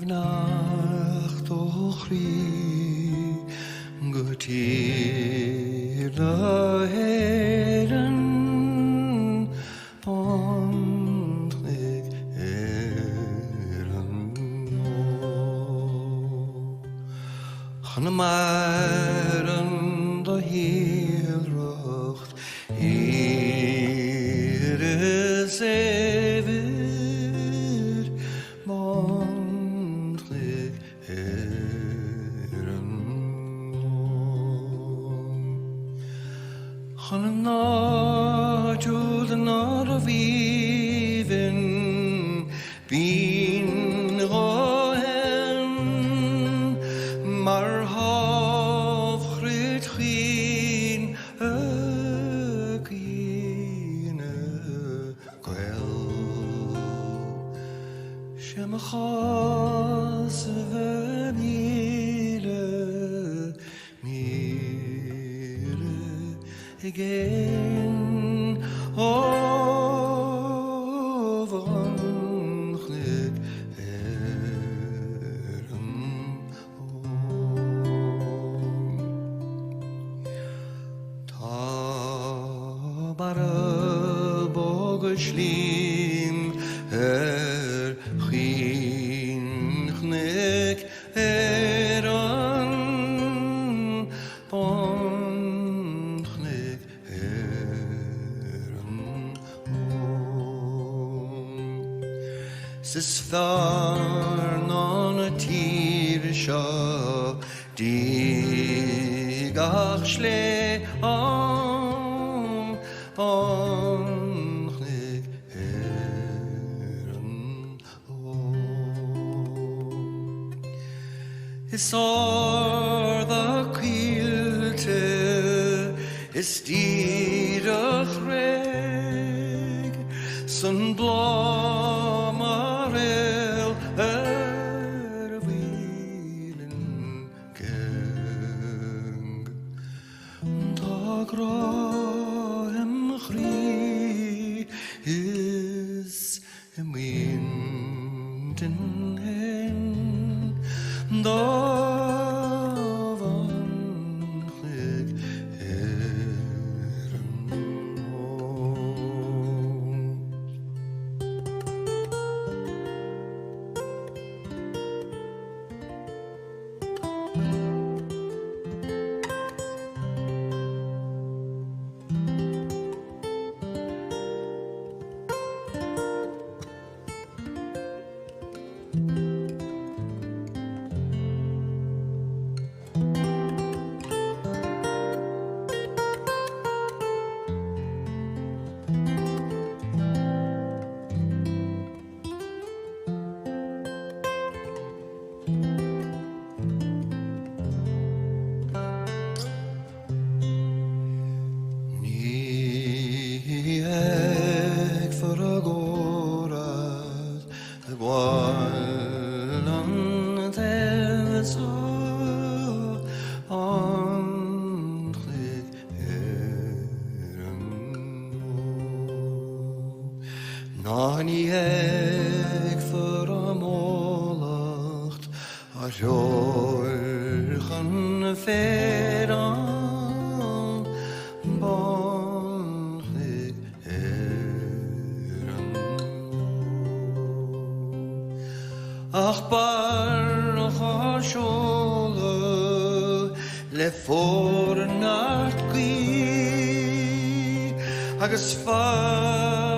Nacht ochri gutir da heden ontlik no Hanamaren da hielrocht hier is even again overangelijk Tabara bogeschlim ginchnik Sis far non a tir sha dig ach schle chnig Is or the quilte is dierach reg sun blommarel wielen gang da groem chri is im winden hen da Nani ek vermolacht a jorgen veran banchig Ach bar chashole le for nart gui agus far